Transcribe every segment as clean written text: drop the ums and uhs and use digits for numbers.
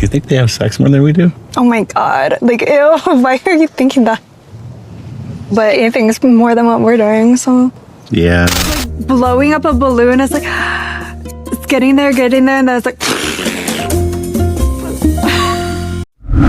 You think they have sex more than we do? Oh my God. Like, ew, why are you thinking that? But I think it's more than what we're doing, so. Yeah. Like blowing up a balloon, it's like, it's getting there, and then it's like.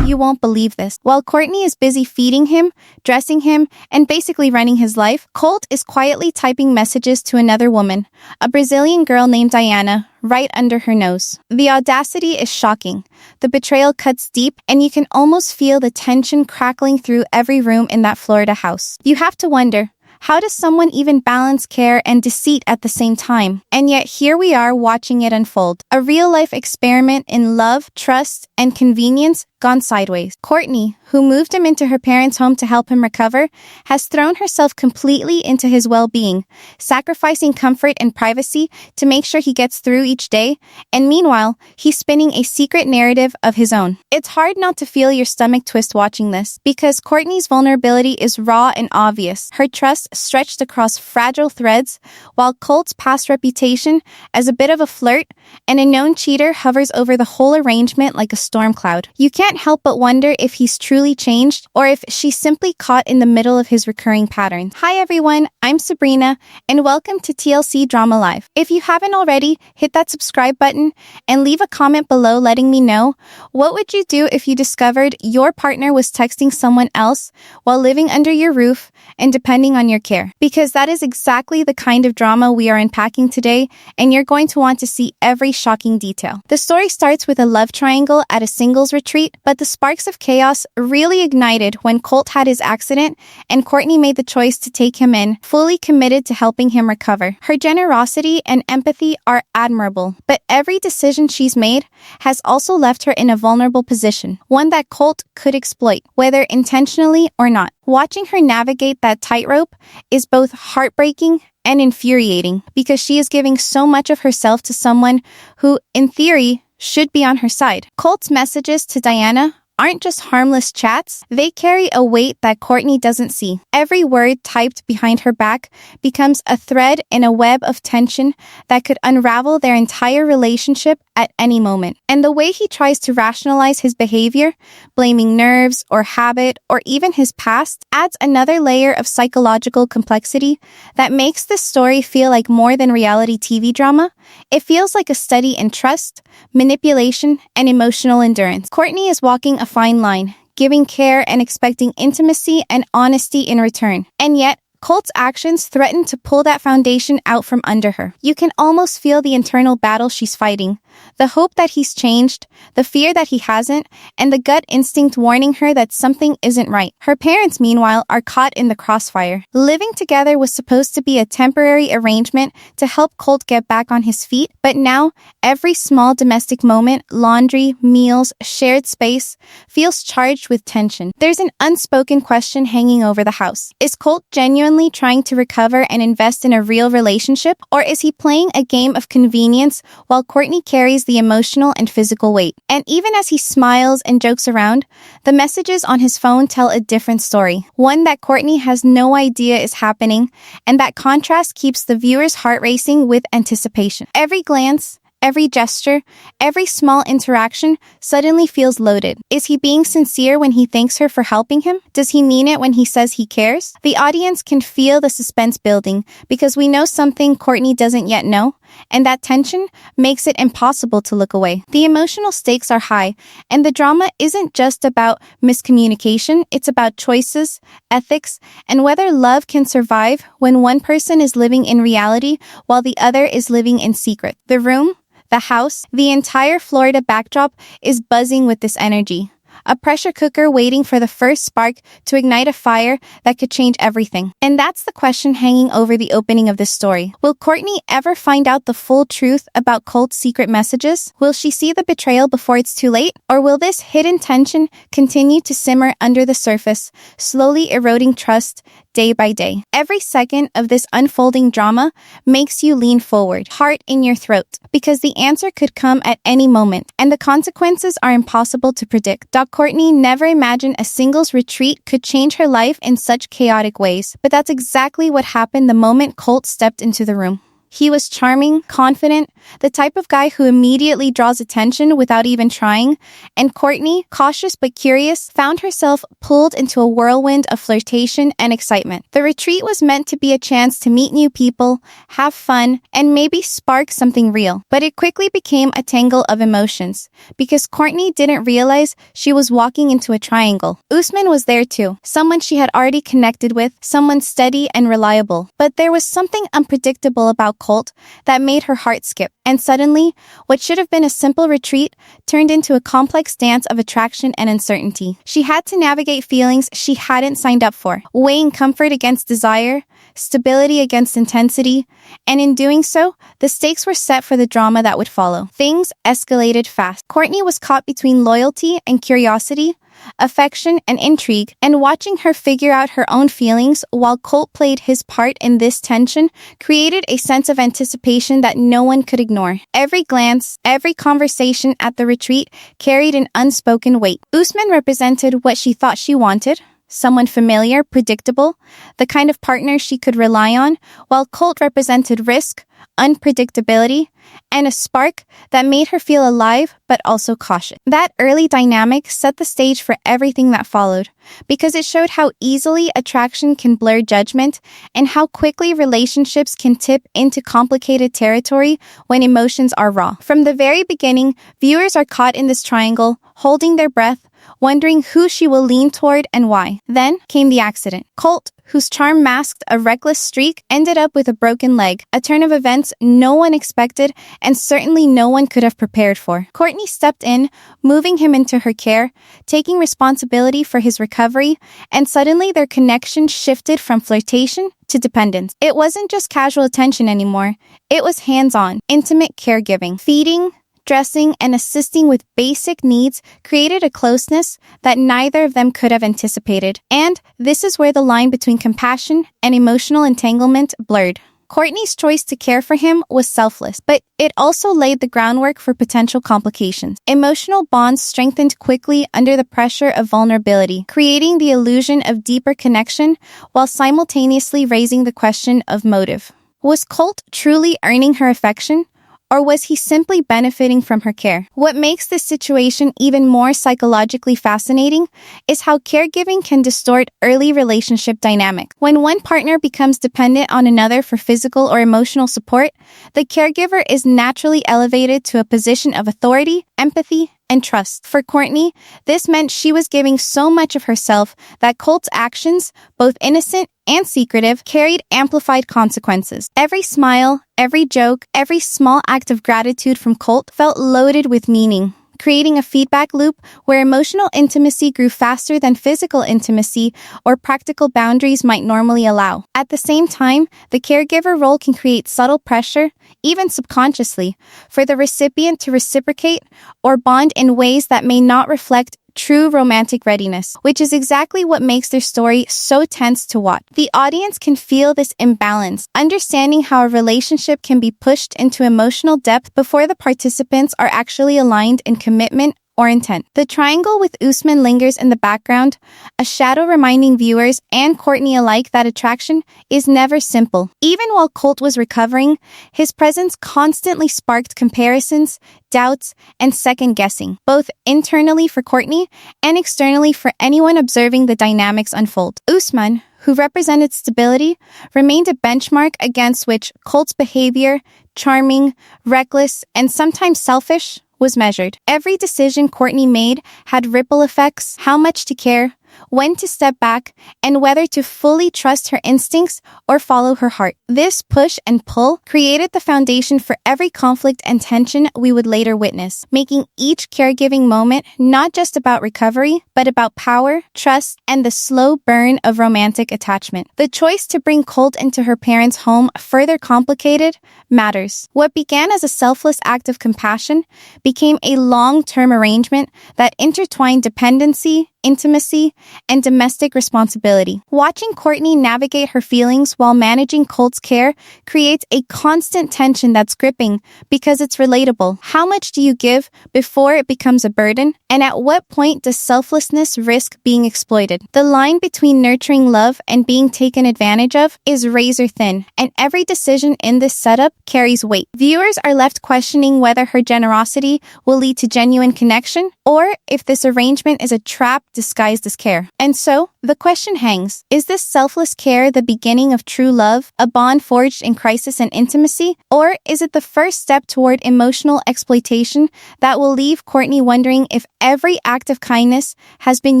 You won't believe this. While Courtney is busy feeding him, dressing him, and basically running his life, Colt is quietly typing messages to another woman, a Brazilian girl named Diana, right under her nose. The audacity is shocking. The betrayal cuts deep, and you can almost feel the tension crackling through every room in that Florida house. You have to wonder, how does someone even balance care and deceit at the same time? And yet here we are watching it unfold. A real-life experiment in love, trust, and convenience gone sideways. Courtney, who moved him into her parents' home to help him recover, has thrown herself completely into his well-being, sacrificing comfort and privacy to make sure he gets through each day, and meanwhile, he's spinning a secret narrative of his own. It's hard not to feel your stomach twist watching this, because Courtney's vulnerability is raw and obvious, her trust stretched across fragile threads, while Colt's past reputation as a bit of a flirt and a known cheater hovers over the whole arrangement like a storm cloud. You can't help but wonder if he's truly changed or if she's simply caught in the middle of his recurring patterns. Hi everyone, I'm Sabrina, and welcome to TLC Drama Live. If you haven't already, hit that subscribe button and leave a comment below letting me know what would you do if you discovered your partner was texting someone else while living under your roof and depending on your care. Because that is exactly the kind of drama we are unpacking today, and you're going to want to see every shocking detail. The story starts with a love triangle at a singles retreat, but the sparks of chaos really ignited when Colt had his accident and Courtney made the choice to take him in, fully committed to helping him recover. Her generosity and empathy are admirable, but every decision she's made has also left her in a vulnerable position, one that Colt could exploit, whether intentionally or not. Watching her navigate that tightrope is both heartbreaking and infuriating because she is giving so much of herself to someone who, in theory, should be on her side. Colt's messages to Diana aren't just harmless chats, they carry a weight that Courtney doesn't see. Every word typed behind her back becomes a thread in a web of tension that could unravel their entire relationship at any moment. And the way he tries to rationalize his behavior, blaming nerves or habit or even his past, adds another layer of psychological complexity that makes this story feel like more than reality TV drama. It feels like a study in trust, manipulation, and emotional endurance. Courtney is walking a fine line, giving care and expecting intimacy and honesty in return. And yet, Colt's actions threaten to pull that foundation out from under her. You can almost feel the internal battle she's fighting, the hope that he's changed, the fear that he hasn't, and the gut instinct warning her that something isn't right. Her parents, meanwhile, are caught in the crossfire. Living together was supposed to be a temporary arrangement to help Colt get back on his feet, but now every small domestic moment, laundry, meals, shared space, feels charged with tension. There's an unspoken question hanging over the house. Is Colt genuinely trying to recover and invest in a real relationship, or is he playing a game of convenience while Courtney carries the emotional and physical weight? And even as he smiles and jokes around, the messages on his phone tell a different story, one that Courtney has no idea is happening, and that contrast keeps the viewer's heart racing with anticipation. Every glance, every gesture, every small interaction suddenly feels loaded. Is he being sincere when he thanks her for helping him? Does he mean it when he says he cares? The audience can feel the suspense building because we know something Courtney doesn't yet know, and that tension makes it impossible to look away. The emotional stakes are high, and the drama isn't just about miscommunication, it's about choices, ethics, and whether love can survive when one person is living in reality while the other is living in secret. The room, the house, the entire Florida backdrop is buzzing with this energy. A pressure cooker waiting for the first spark to ignite a fire that could change everything. And that's the question hanging over the opening of this story. Will Courtney ever find out the full truth about Colt's secret messages? Will she see the betrayal before it's too late? Or will this hidden tension continue to simmer under the surface, slowly eroding trust day by day? Every second of this unfolding drama makes you lean forward, heart in your throat, because the answer could come at any moment, and the consequences are impossible to predict. Courtney never imagined a singles retreat could change her life in such chaotic ways, but that's exactly what happened the moment Colt stepped into the room. He was charming, confident, the type of guy who immediately draws attention without even trying, and Courtney, cautious but curious, found herself pulled into a whirlwind of flirtation and excitement. The retreat was meant to be a chance to meet new people, have fun, and maybe spark something real. But it quickly became a tangle of emotions, because Courtney didn't realize she was walking into a triangle. Usman was there too, someone she had already connected with, someone steady and reliable. But there was something unpredictable about Colt that made her heart skip. And suddenly, what should have been a simple retreat turned into a complex dance of attraction and uncertainty. She had to navigate feelings she hadn't signed up for, weighing comfort against desire, stability against intensity, and in doing so, the stakes were set for the drama that would follow. Things escalated fast. Courtney was caught between loyalty and curiosity, affection and intrigue, and watching her figure out her own feelings while Colt played his part in this tension created a sense of anticipation that no one could ignore. Every glance, every conversation at the retreat carried an unspoken weight. Usman represented what she thought she wanted, someone familiar, predictable, the kind of partner she could rely on, while Colt represented risk, unpredictability, and a spark that made her feel alive but also cautious. That early dynamic set the stage for everything that followed, because it showed how easily attraction can blur judgment and how quickly relationships can tip into complicated territory when emotions are raw. From the very beginning, viewers are caught in this triangle, holding their breath, wondering who she will lean toward and why. Then came the accident. Colt, whose charm masked a reckless streak, ended up with a broken leg, a turn of events no one expected and certainly no one could have prepared for. Courtney stepped in, moving him into her care, taking responsibility for his recovery, and suddenly their connection shifted from flirtation to dependence. It wasn't just casual attention anymore. It was hands-on, intimate caregiving. Feeding, dressing, and assisting with basic needs created a closeness that neither of them could have anticipated. And this is where the line between compassion and emotional entanglement blurred. Courtney's choice to care for him was selfless, but it also laid the groundwork for potential complications. Emotional bonds strengthened quickly under the pressure of vulnerability, creating the illusion of deeper connection while simultaneously raising the question of motive. Was Colt truly earning her affection? Or was he simply benefiting from her care? What makes this situation even more psychologically fascinating is how caregiving can distort early relationship dynamics. When one partner becomes dependent on another for physical or emotional support, the caregiver is naturally elevated to a position of authority, empathy, and trust. For Courtney, this meant she was giving so much of herself that Colt's actions, both innocent and secretive, carried amplified consequences. Every smile, every joke, every small act of gratitude from Colt felt loaded with meaning, creating a feedback loop where emotional intimacy grew faster than physical intimacy or practical boundaries might normally allow. At the same time, the caregiver role can create subtle pressure, even subconsciously, for the recipient to reciprocate or bond in ways that may not reflect true romantic readiness, which is exactly what makes their story so tense to watch. The audience can feel this imbalance, understanding how a relationship can be pushed into emotional depth before the participants are actually aligned in commitment or intent. The triangle with Usman lingers in the background, a shadow reminding viewers and Courtney alike that attraction is never simple. Even while Colt was recovering, his presence constantly sparked comparisons, doubts, and second-guessing, both internally for Courtney and externally for anyone observing the dynamics unfold. Usman, who represented stability, remained a benchmark against which Colt's behavior, charming, reckless, and sometimes selfish, was measured. Every decision Courtney made had ripple effects, how much to care, when to step back, and whether to fully trust her instincts or follow her heart. This push and pull created the foundation for every conflict and tension we would later witness, making each caregiving moment not just about recovery, but about power, trust, and the slow burn of romantic attachment. The choice to bring Colt into her parents' home, further complicated, matters. What began as a selfless act of compassion became a long-term arrangement that intertwined dependency, intimacy, and domestic responsibility. Watching Courtney navigate her feelings while managing Colt's care creates a constant tension that's gripping because it's relatable. How much do you give before it becomes a burden? And at what point does selflessness risk being exploited? The line between nurturing love and being taken advantage of is razor thin, and every decision in this setup carries weight. Viewers are left questioning whether her generosity will lead to genuine connection, or if this arrangement is a trap disguised as care. And so, the question hangs, is this selfless care the beginning of true love, a bond forged in crisis and intimacy, or is it the first step toward emotional exploitation that will leave Courtney wondering if every act of kindness has been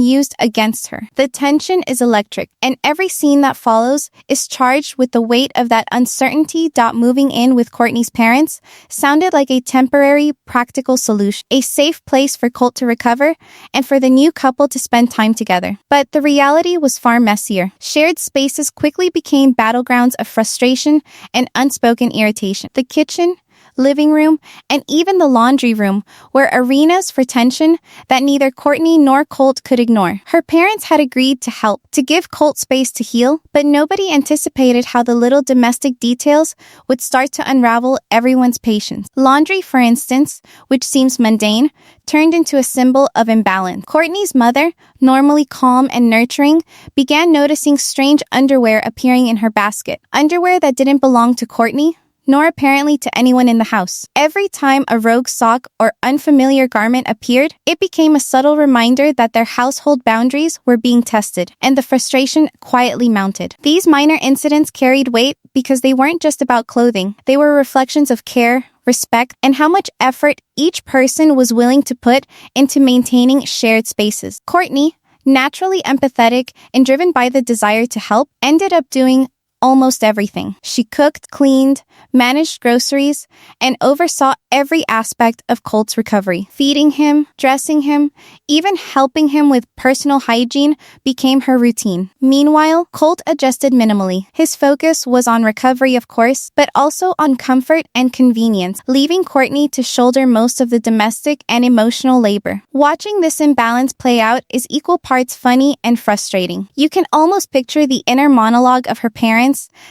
used against her? The tension is electric, and every scene that follows is charged with the weight of that uncertainty. Moving in with Courtney's parents sounded like a temporary, practical solution, a safe place for Colt to recover and for the new couple to spend time together. But the reality was far messier. Shared spaces quickly became battlegrounds of frustration and unspoken irritation. The kitchen, living room, and even the laundry room were arenas for tension that neither Courtney nor Colt could ignore. Her parents had agreed to help, to give Colt space to heal, but nobody anticipated how the little domestic details would start to unravel everyone's patience. Laundry, for instance, which seems mundane, turned into a symbol of imbalance. Courtney's mother, normally calm and nurturing, began noticing strange underwear appearing in her basket. Underwear that didn't belong to Courtney, nor apparently to anyone in the house. Every time a rogue sock or unfamiliar garment appeared, it became a subtle reminder that their household boundaries were being tested, and the frustration quietly mounted. These minor incidents carried weight because they weren't just about clothing. They were reflections of care, respect, and how much effort each person was willing to put into maintaining shared spaces. Courtney, naturally empathetic and driven by the desire to help, ended up doing almost everything. She cooked, cleaned, managed groceries, and oversaw every aspect of Colt's recovery. Feeding him, dressing him, even helping him with personal hygiene became her routine. Meanwhile, Colt adjusted minimally. His focus was on recovery, of course, but also on comfort and convenience, leaving Courtney to shoulder most of the domestic and emotional labor. Watching this imbalance play out is equal parts funny and frustrating. You can almost picture the inner monologue of her parents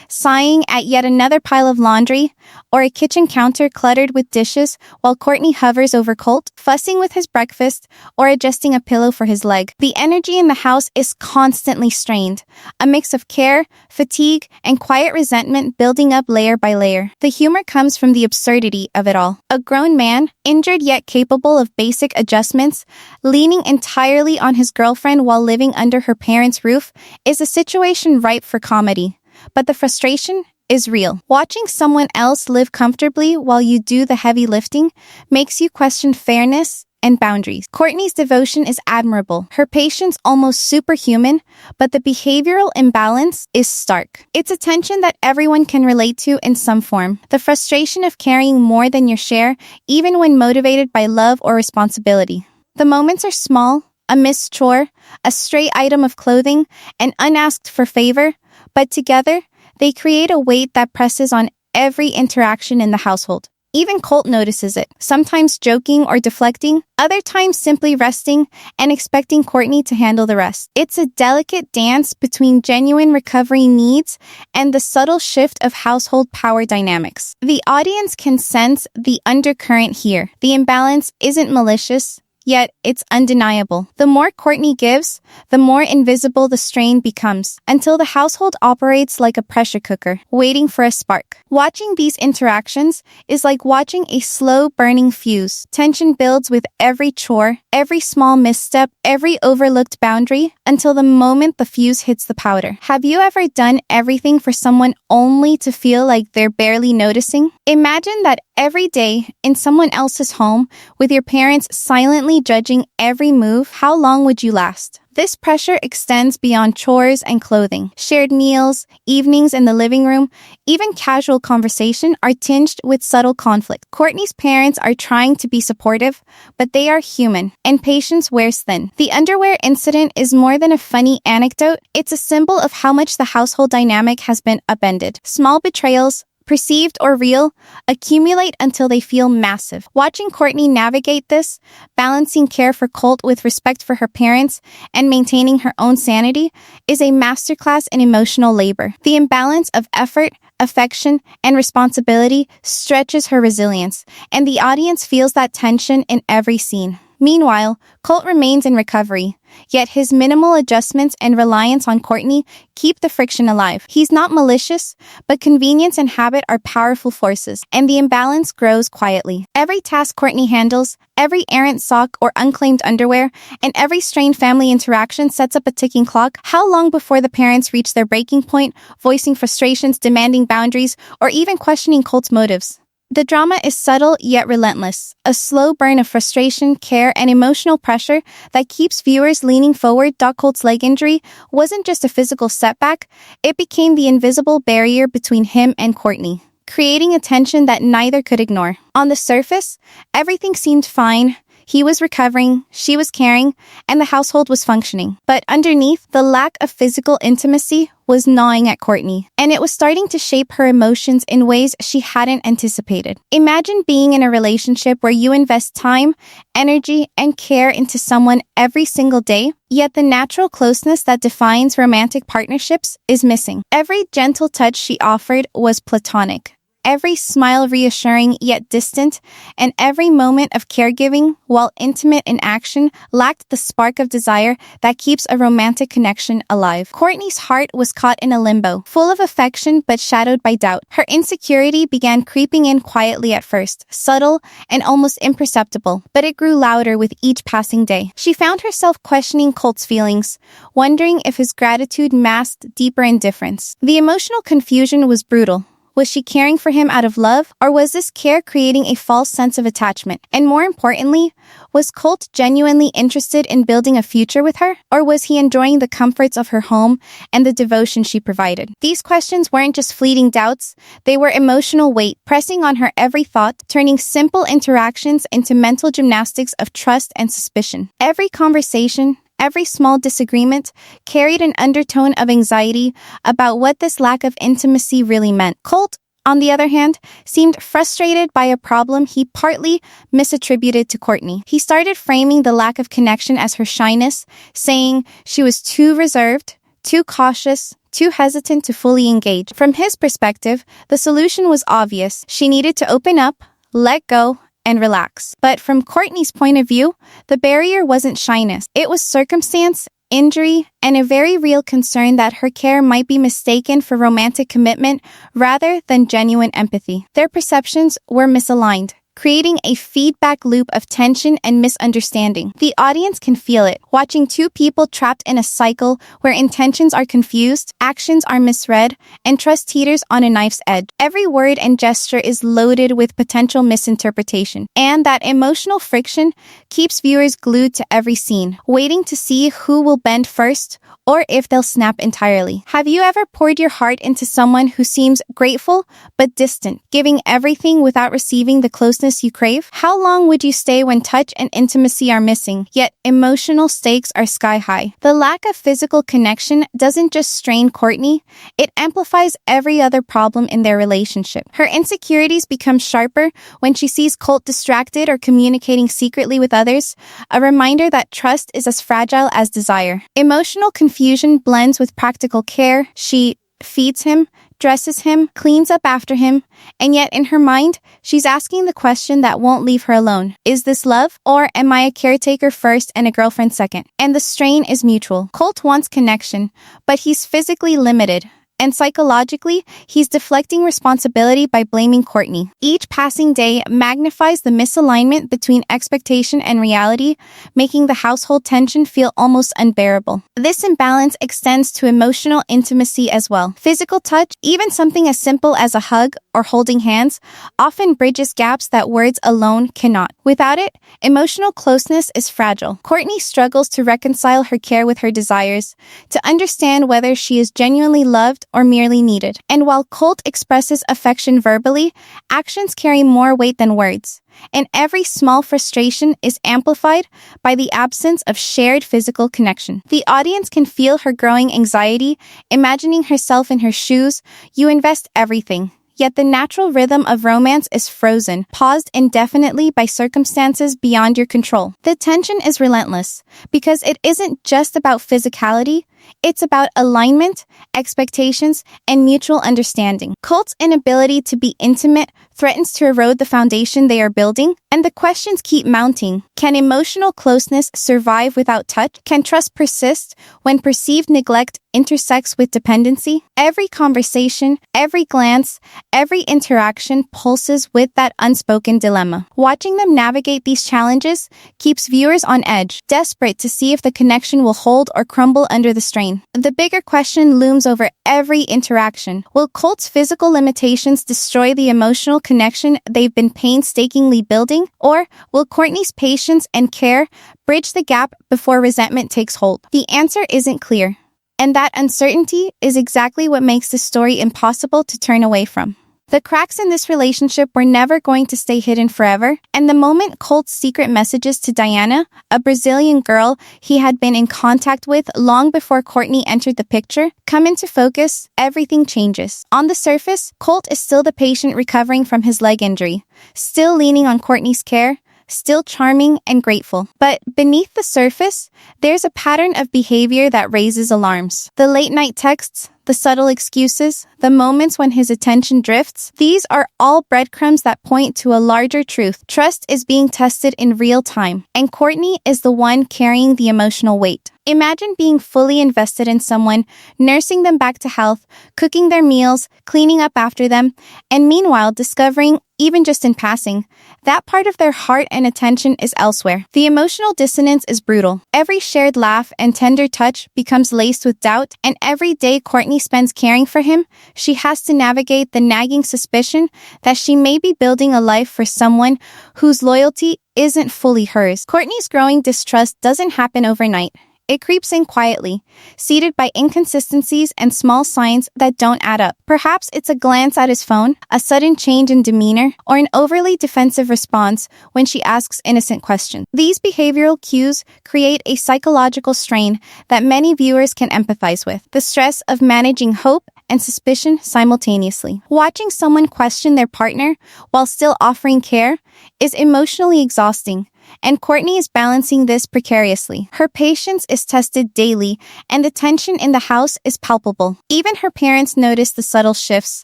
sighing at yet another pile of laundry, or a kitchen counter cluttered with dishes while Courtney hovers over Colt, fussing with his breakfast or adjusting a pillow for his leg. The energy in the house is constantly strained, a mix of care, fatigue, and quiet resentment building up layer by layer. The humor comes from the absurdity of it all. A grown man, injured yet capable of basic adjustments, leaning entirely on his girlfriend while living under her parents' roof, is a situation ripe for comedy. But the frustration is real. Watching someone else live comfortably while you do the heavy lifting makes you question fairness and boundaries. Courtney's devotion is admirable, her patience almost superhuman, but the behavioral imbalance is stark. It's a tension that everyone can relate to in some form. The frustration of carrying more than your share, even when motivated by love or responsibility. The moments are small, a missed chore, a stray item of clothing, an unasked for favor, but together, they create a weight that presses on every interaction in the household. Even Colt notices it, sometimes joking or deflecting, other times simply resting and expecting Courtney to handle the rest. It's a delicate dance between genuine recovery needs and the subtle shift of household power dynamics. The audience can sense the undercurrent here. The imbalance isn't malicious, yet it's undeniable. The more Courtney gives, the more invisible the strain becomes, until the household operates like a pressure cooker, waiting for a spark. Watching these interactions is like watching a slow-burning fuse. Tension builds with every chore, every small misstep, every overlooked boundary, until the moment the fuse hits the powder. Have you ever done everything for someone only to feel like they're barely noticing? Imagine that every day in someone else's home, with your parents silently judging every move. How long would you last? This pressure extends beyond chores and clothing. Shared meals, evenings in the living room, even casual conversation are tinged with subtle conflict. Courtney's parents are trying to be supportive, but they are human, and patience wears thin. The underwear incident is more than a funny anecdote. It's a symbol of how much the household dynamic has been upended. Small betrayals, perceived or real, accumulate until they feel massive. Watching Courtney navigate this, balancing care for Colt with respect for her parents and maintaining her own sanity, is a masterclass in emotional labor. The imbalance of effort, affection, and responsibility stretches her resilience, and the audience feels that tension in every scene. Meanwhile, Colt remains in recovery, yet his minimal adjustments and reliance on Courtney keep the friction alive. He's not malicious, but convenience and habit are powerful forces, and the imbalance grows quietly. Every task Courtney handles, every errant sock or unclaimed underwear, and every strained family interaction sets up a ticking clock. How long before the parents reach their breaking point, voicing frustrations, demanding boundaries, or even questioning Colt's motives? The drama is subtle yet relentless, a slow burn of frustration, care, and emotional pressure that keeps viewers leaning forward. Colt's leg injury wasn't just a physical setback, it became the invisible barrier between him and Courtney, creating a tension that neither could ignore. On the surface, everything seemed fine. He was recovering, she was caring, and the household was functioning. But underneath, the lack of physical intimacy was gnawing at Courtney, and it was starting to shape her emotions in ways she hadn't anticipated. Imagine being in a relationship where you invest time, energy, and care into someone every single day, yet the natural closeness that defines romantic partnerships is missing. Every gentle touch she offered was platonic. Every smile reassuring yet distant, and every moment of caregiving, while intimate in action, lacked the spark of desire that keeps a romantic connection alive. Courtney's heart was caught in a limbo, full of affection but shadowed by doubt. Her insecurity began creeping in quietly at first, subtle and almost imperceptible, but it grew louder with each passing day. She found herself questioning Colt's feelings, wondering if his gratitude masked deeper indifference. The emotional confusion was brutal. Was she caring for him out of love, or was this care creating a false sense of attachment? And more importantly, was Colt genuinely interested in building a future with her, or was he enjoying the comforts of her home and the devotion she provided? These questions weren't just fleeting doubts, they were emotional weight, pressing on her every thought, turning simple interactions into mental gymnastics of trust and suspicion. Every conversation, every small disagreement carried an undertone of anxiety about what this lack of intimacy really meant. Colt, on the other hand, seemed frustrated by a problem he partly misattributed to Courtney. He started framing the lack of connection as her shyness, saying she was too reserved, too cautious, too hesitant to fully engage. From his perspective, the solution was obvious. She needed to open up, let go, and relax. But from Courtney's point of view, the barrier wasn't shyness. It was circumstance, injury, and a very real concern that her care might be mistaken for romantic commitment rather than genuine empathy. Their perceptions were misaligned, creating a feedback loop of tension and misunderstanding. The audience can feel it, watching two people trapped in a cycle where intentions are confused, actions are misread, and trust teeters on a knife's edge. Every word and gesture is loaded with potential misinterpretation, and that emotional friction keeps viewers glued to every scene, waiting to see who will bend first or if they'll snap entirely. Have you ever poured your heart into someone who seems grateful but distant, giving everything without receiving the closeness you crave? How long would you stay when touch and intimacy are missing, yet emotional stakes are sky high? The lack of physical connection doesn't just strain Courtney, it amplifies every other problem in their relationship. Her insecurities become sharper when she sees Colt distracted or communicating secretly with others, a reminder that trust is as fragile as desire. Emotional confusion blends with practical care. She feeds him, dresses him, cleans up after him, and yet in her mind, she's asking the question that won't leave her alone. Is this love, or am I a caretaker first and a girlfriend second? And the strain is mutual. Colt wants connection, but he's physically limited. And psychologically, he's deflecting responsibility by blaming Courtney. Each passing day magnifies the misalignment between expectation and reality, making the household tension feel almost unbearable. This imbalance extends to emotional intimacy as well. Physical touch, even something as simple as a hug or holding hands, often bridges gaps that words alone cannot. Without it, emotional closeness is fragile. Courtney struggles to reconcile her care with her desires, to understand whether she is genuinely loved or merely needed. And while Colt expresses affection verbally, actions carry more weight than words. And every small frustration is amplified by the absence of shared physical connection. The audience can feel her growing anxiety, imagining herself in her shoes. You invest everything. yet the natural rhythm of romance is frozen, paused indefinitely by circumstances beyond your control. The tension is relentless because it isn't just about physicality, it's about alignment, expectations, and mutual understanding. Colt's inability to be intimate threatens to erode the foundation they are building, and the questions keep mounting. Can emotional closeness survive without touch? Can trust persist when perceived neglect intersects with dependency? Every conversation, every glance, every interaction pulses with that unspoken dilemma. Watching them navigate these challenges keeps viewers on edge, desperate to see if the connection will hold or crumble under the strain. The bigger question looms over every interaction. Will Colt's physical limitations destroy the emotional connection they've been painstakingly building? Or will Courtney's patience and care bridge the gap before resentment takes hold? The answer isn't clear, and that uncertainty is exactly what makes this story impossible to turn away from. The cracks in this relationship were never going to stay hidden forever, and the moment Colt's secret messages to Diana, a Brazilian girl he had been in contact with long before Courtney entered the picture, come into focus, everything changes. On the surface, Colt is still the patient recovering from his leg injury, still leaning on Courtney's care, still charming and grateful. But beneath the surface, there's a pattern of behavior that raises alarms. The late-night texts, the subtle excuses, the moments when his attention drifts, these are all breadcrumbs that point to a larger truth. Trust is being tested in real time, and Courtney is the one carrying the emotional weight. Imagine being fully invested in someone, nursing them back to health, cooking their meals, cleaning up after them, and meanwhile discovering, even just in passing, that part of their heart and attention is elsewhere. The emotional dissonance is brutal. Every shared laugh and tender touch becomes laced with doubt, and every day Courtney spends caring for him, she has to navigate the nagging suspicion that she may be building a life for someone whose loyalty isn't fully hers. Courtney's growing distrust doesn't happen overnight. It creeps in quietly, seeded by inconsistencies and small signs that don't add up. Perhaps it's a glance at his phone, a sudden change in demeanor, or an overly defensive response when she asks innocent questions. These behavioral cues create a psychological strain that many viewers can empathize with. The stress of managing hope and suspicion simultaneously. Watching someone question their partner while still offering care is emotionally exhausting, and Courtney is balancing this precariously. Her patience is tested daily, and the tension in the house is palpable. Even her parents notice the subtle shifts,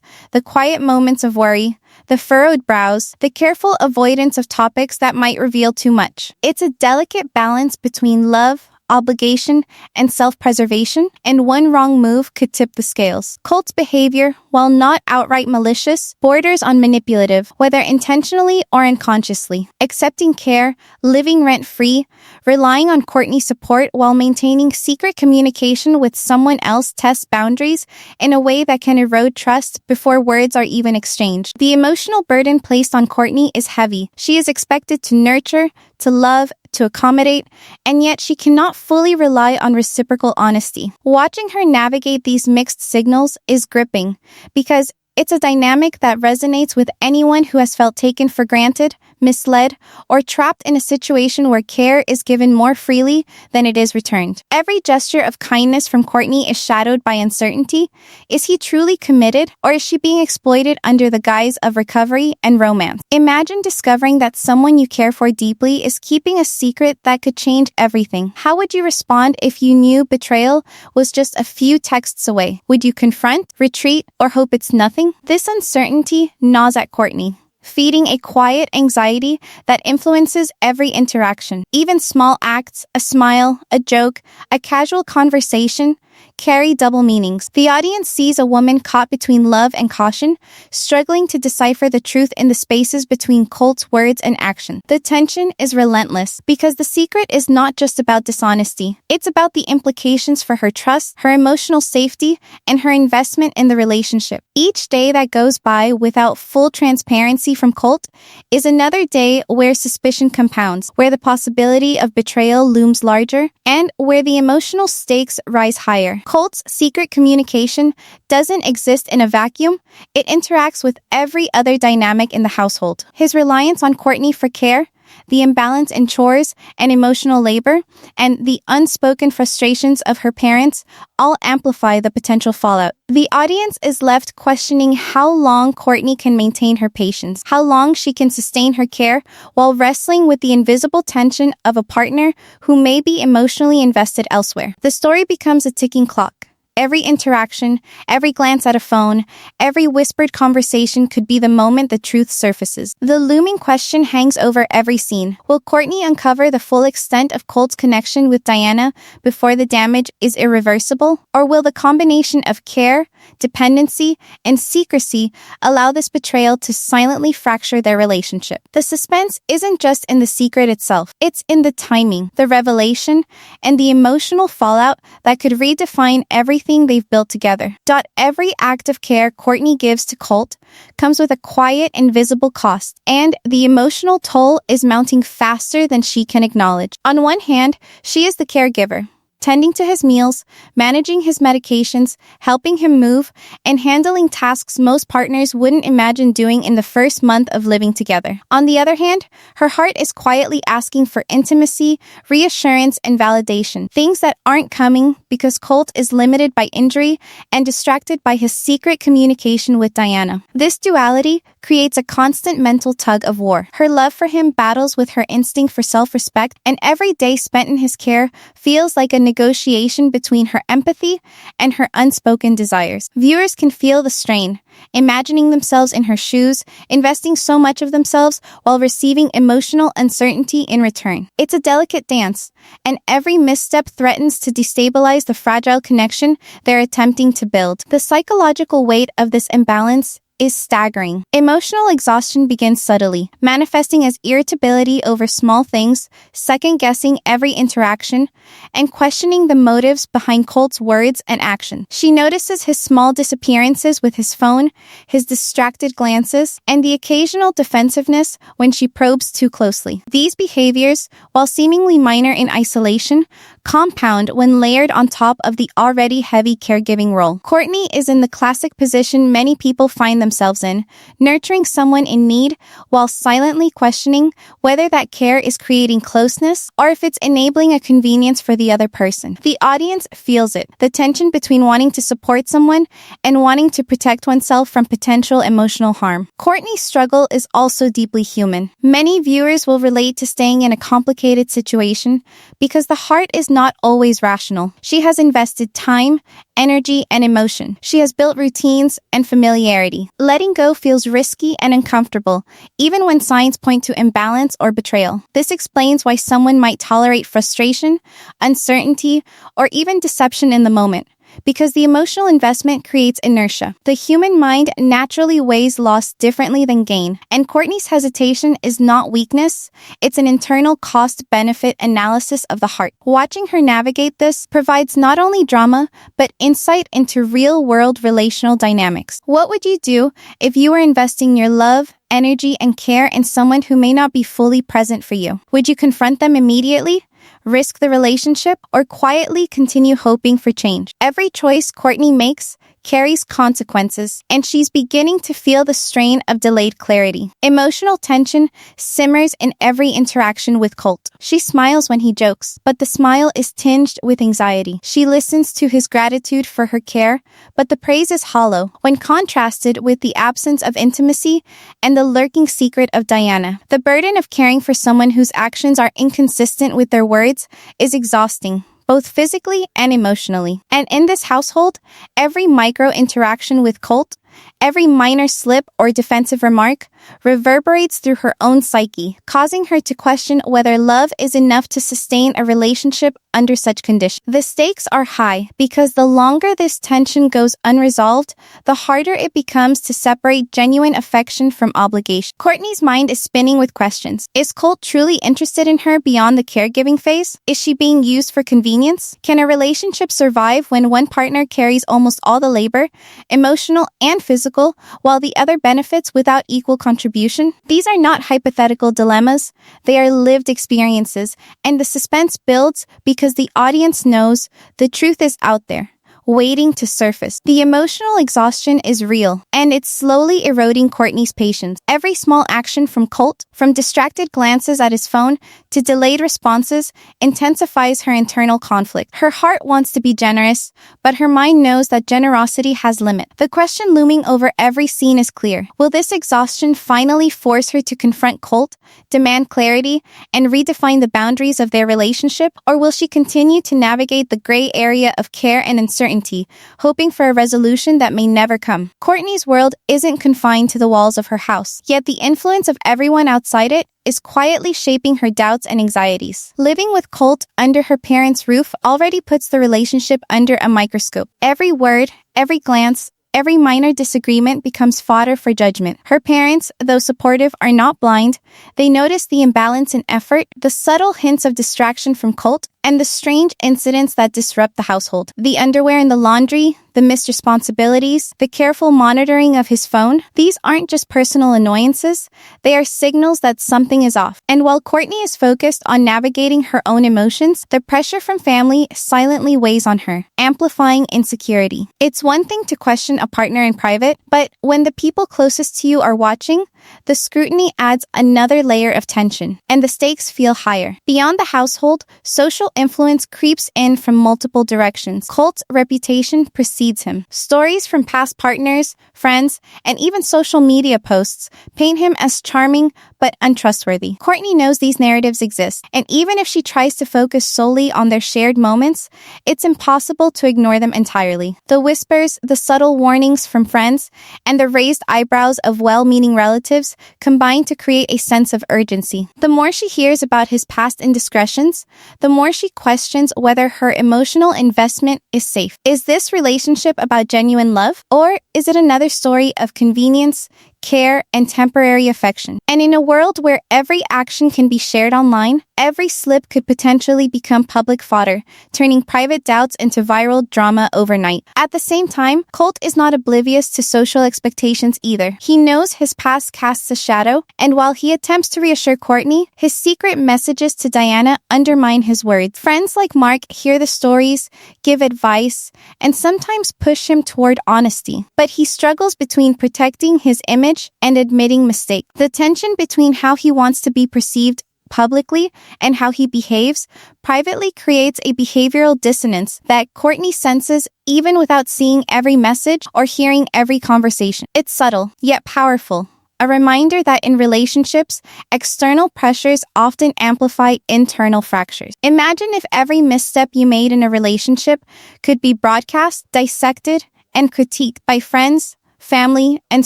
the quiet moments of worry, the furrowed brows, the careful avoidance of topics that might reveal too much. It's a delicate balance between love, obligation, and self-preservation, and one wrong move could tip the scales. Colt's behavior, while not outright malicious, borders on manipulative, whether intentionally or unconsciously. Accepting care, living rent-free, relying on Courtney's support while maintaining secret communication with someone else tests boundaries in a way that can erode trust before words are even exchanged. The emotional burden placed on Courtney is heavy. She is expected to nurture, to love, to accommodate, and yet she cannot fully rely on reciprocal honesty. Watching her navigate these mixed signals is gripping, because it's a dynamic that resonates with anyone who has felt taken for granted, misled, or trapped in a situation where care is given more freely than it is returned. Every gesture of kindness from Courtney is shadowed by uncertainty. Is he truly committed, or is she being exploited under the guise of recovery and romance? Imagine discovering that someone you care for deeply is keeping a secret that could change everything. How would you respond if you knew betrayal was just a few texts away? Would you confront, retreat, or hope it's nothing? This uncertainty gnaws at Courtney, feeding a quiet anxiety that influences every interaction. Even small acts, a smile, a joke, a casual conversation, carry double meanings. The audience sees a woman caught between love and caution, struggling to decipher the truth in the spaces between Colt's words and action. The tension is relentless, because the secret is not just about dishonesty. It's about the implications for her trust, her emotional safety, and her investment in the relationship. Each day that goes by without full transparency from Colt is another day where suspicion compounds, where the possibility of betrayal looms larger, and where the emotional stakes rise higher. Colt's secret communication doesn't exist in a vacuum. It interacts with every other dynamic in the household. His reliance on Courtney for care, the imbalance in chores and emotional labor, and the unspoken frustrations of her parents all amplify the potential fallout. The audience is left questioning how long Courtney can maintain her patience, how long she can sustain her care while wrestling with the invisible tension of a partner who may be emotionally invested elsewhere. The story becomes a ticking clock. Every interaction, every glance at a phone, every whispered conversation could be the moment the truth surfaces. The looming question hangs over every scene. Will Courtney uncover the full extent of Colt's connection with Diana before the damage is irreversible? Or will the combination of care, dependency, and secrecy allow this betrayal to silently fracture their relationship? The suspense isn't just in the secret itself. It's in the timing, the revelation, and the emotional fallout that could redefine everything they've built together. Every act of care Courtney gives to Colt comes with a quiet, invisible cost, and the emotional toll is mounting faster than she can acknowledge. On one hand, she is the caregiver, tending to his meals, managing his medications, helping him move, and handling tasks most partners wouldn't imagine doing in the first month of living together. On the other hand, her heart is quietly asking for intimacy, reassurance, and validation, things that aren't coming because Colt is limited by injury and distracted by his secret communication with Diana. This duality creates a constant mental tug of war. Her love for him battles with her instinct for self-respect, and every day spent in his care feels like a negotiation between her empathy and her unspoken desires. Viewers can feel the strain, imagining themselves in her shoes, investing so much of themselves while receiving emotional uncertainty in return. It's a delicate dance, and every misstep threatens to destabilize the fragile connection they're attempting to build. The psychological weight of this imbalance is staggering. Emotional exhaustion begins subtly, manifesting as irritability over small things, second-guessing every interaction, and questioning the motives behind Colt's words and actions. She notices his small disappearances with his phone, his distracted glances, and the occasional defensiveness when she probes too closely. These behaviors, while seemingly minor in isolation, compound when layered on top of the already heavy caregiving role. Courtney is in the classic position many people find themselves in, nurturing someone in need while silently questioning whether that care is creating closeness or if it's enabling a convenience for the other person. The audience feels it, the tension between wanting to support someone and wanting to protect oneself from potential emotional harm. Courtney's struggle is also deeply human. Many viewers will relate to staying in a complicated situation because the heart is not always rational. She has invested time, energy, and emotion. She has built routines and familiarity. Letting go feels risky and uncomfortable, even when signs point to imbalance or betrayal. This explains why someone might tolerate frustration, uncertainty, or even deception in the moment, because the emotional investment creates inertia. The human mind naturally weighs loss differently than gain, and Courtney's hesitation is not weakness, it's an internal cost-benefit analysis of the heart. Watching her navigate this provides not only drama, but insight into real-world relational dynamics. What would you do if you were investing your love, energy, and care in someone who may not be fully present for you? Would you confront them immediately, risk the relationship, or quietly continue hoping for change? Every choice Courtney makes carries consequences, and she's beginning to feel the strain of delayed clarity. Emotional tension simmers in every interaction with Colt. She smiles when he jokes, but the smile is tinged with anxiety. She listens to his gratitude for her care, but the praise is hollow when contrasted with the absence of intimacy and the lurking secret of Diana. The burden of caring for someone whose actions are inconsistent with their words is exhausting, both physically and emotionally. And in this household, every micro interaction with Colt, every minor slip or defensive remark reverberates through her own psyche, causing her to question whether love is enough to sustain a relationship under such conditions. The stakes are high because the longer this tension goes unresolved, the harder it becomes to separate genuine affection from obligation. Courtney's mind is spinning with questions. Is Colt truly interested in her beyond the caregiving phase? Is she being used for convenience? Can a relationship survive when one partner carries almost all the labor, emotional and physical, while the other benefits without equal contribution? These are not hypothetical dilemmas. They are lived experiences, and the suspense builds because the audience knows the truth is out there, waiting to surface. The emotional exhaustion is real, and it's slowly eroding Courtney's patience. Every small action from Colt, from distracted glances at his phone to delayed responses, intensifies her internal conflict. Her heart wants to be generous, but her mind knows that generosity has limit. The question looming over every scene is clear. Will this exhaustion finally force her to confront Colt, demand clarity, and redefine the boundaries of their relationship? Or will she continue to navigate the gray area of care and uncertainty, hoping for a resolution that may never come? Courtney's world isn't confined to the walls of her house, yet the influence of everyone outside it is quietly shaping her doubts and anxieties. Living with Colt under her parents' roof already puts the relationship under a microscope. Every word, every glance, every minor disagreement becomes fodder for judgment. Her parents, though supportive, are not blind. They notice the imbalance in effort, the subtle hints of distraction from Colt, and the strange incidents that disrupt the household. The underwear in the laundry, the missed responsibilities, the careful monitoring of his phone, these aren't just personal annoyances, they are signals that something is off. And while Courtney is focused on navigating her own emotions, the pressure from family silently weighs on her, amplifying insecurity. It's one thing to question a partner in private, but when the people closest to you are watching, the scrutiny adds another layer of tension, and the stakes feel higher. Beyond the household, social influence creeps in from multiple directions. Colt's reputation precedes him. Stories from past partners, friends, and even social media posts paint him as charming but untrustworthy. Courtney knows these narratives exist, and even if she tries to focus solely on their shared moments, it's impossible to ignore them entirely. The whispers, the subtle warnings from friends, and the raised eyebrows of well-meaning relatives combine to create a sense of urgency. The more she hears about his past indiscretions, the more she questions whether her emotional investment is safe. Is this relationship about genuine love, or is it another story of convenience, care, and temporary affection? And in a world where every action can be shared online, every slip could potentially become public fodder, turning private doubts into viral drama overnight. At the same time, Colt is not oblivious to social expectations either. He knows his past casts a shadow, and while he attempts to reassure Courtney, his secret messages to Diana undermine his words. Friends like Mark hear the stories, give advice, and sometimes push him toward honesty. But he struggles between protecting his image and admitting mistake. The tension between how he wants to be perceived publicly and how he behaves privately creates a behavioral dissonance that Courtney senses even without seeing every message or hearing every conversation. It's subtle, yet powerful. A reminder that in relationships, external pressures often amplify internal fractures. Imagine if every misstep you made in a relationship could be broadcast, dissected, and critiqued by friends, family, and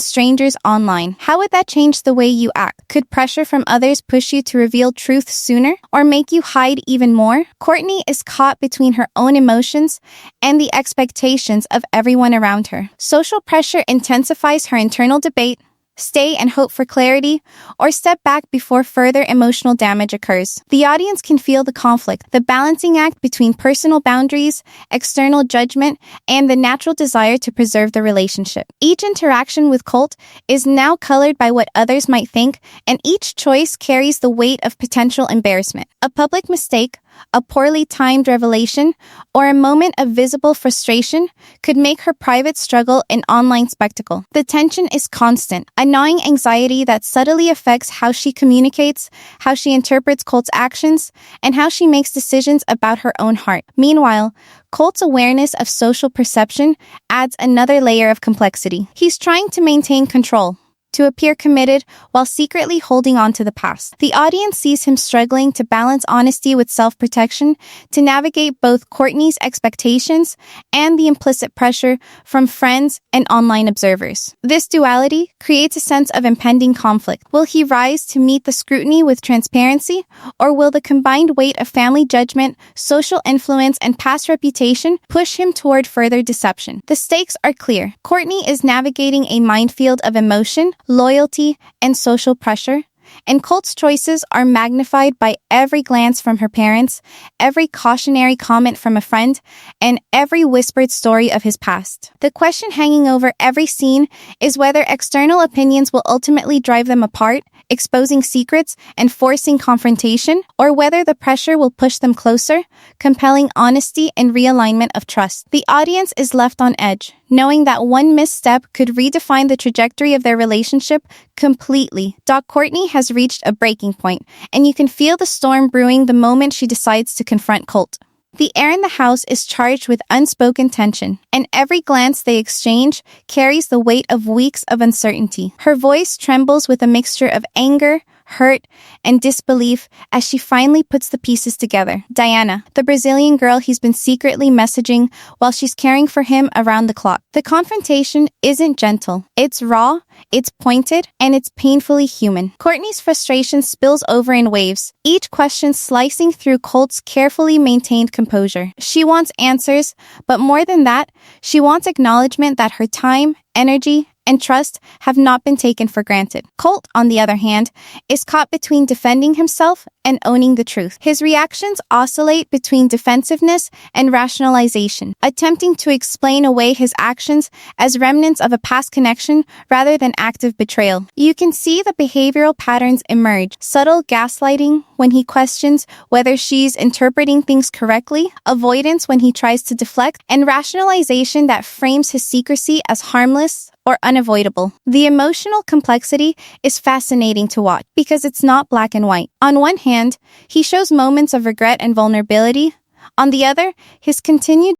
strangers online. How would that change the way you act? Could pressure from others push you to reveal truth sooner or make you hide even more? Courtney is caught between her own emotions and the expectations of everyone around her. Social pressure intensifies her internal debate. Stay and hope for clarity, or step back before further emotional damage occurs. The audience can feel the conflict, the balancing act between personal boundaries, external judgment, and the natural desire to preserve the relationship. Each interaction with Colt is now colored by what others might think, and each choice carries the weight of potential embarrassment. A public mistake, a poorly timed revelation, or a moment of visible frustration could make her private struggle an online spectacle. The tension is constant, a gnawing anxiety that subtly affects how she communicates, how she interprets Colt's actions, and how she makes decisions about her own heart. Meanwhile, Colt's awareness of social perception adds another layer of complexity. He's trying to maintain control, to appear committed while secretly holding on to the past. The audience sees him struggling to balance honesty with self-protection, to navigate both Courtney's expectations and the implicit pressure from friends and online observers. This duality creates a sense of impending conflict. Will he rise to meet the scrutiny with transparency, or will the combined weight of family judgment, social influence, and past reputation push him toward further deception? The stakes are clear. Courtney is navigating a minefield of emotion, loyalty, and social pressure, and Colt's choices are magnified by every glance from her parents, every cautionary comment from a friend, and every whispered story of his past. The question hanging over every scene is whether external opinions will ultimately drive them apart, exposing secrets and forcing confrontation, or whether the pressure will push them closer, compelling honesty and realignment of trust. The audience is left on edge, knowing that one misstep could redefine the trajectory of their relationship completely. Courtney has reached a breaking point, and you can feel the storm brewing the moment she decides to confront Colt. The air in the house is charged with unspoken tension, and every glance they exchange carries the weight of weeks of uncertainty. Her voice trembles with a mixture of anger, hurt, and disbelief as she finally puts the pieces together. Diana, the Brazilian girl he's been secretly messaging while she's caring for him around the clock. The confrontation isn't gentle. It's raw, it's pointed, and it's painfully human. Courtney's frustration spills over in waves, each question slicing through Colt's carefully maintained composure. She wants answers, but more than that, she wants acknowledgement that her time, energy, and trust have not been taken for granted. Colt, on the other hand, is caught between defending himself and owning the truth. His reactions oscillate between defensiveness and rationalization, attempting to explain away his actions as remnants of a past connection rather than active betrayal. You can see the behavioral patterns emerge: subtle gaslighting when he questions whether she's interpreting things correctly, avoidance when he tries to deflect, and rationalization that frames his secrecy as harmless or unavoidable. The emotional complexity is fascinating to watch because it's not black and white. On one hand, he shows moments of regret and vulnerability. On the other, his continued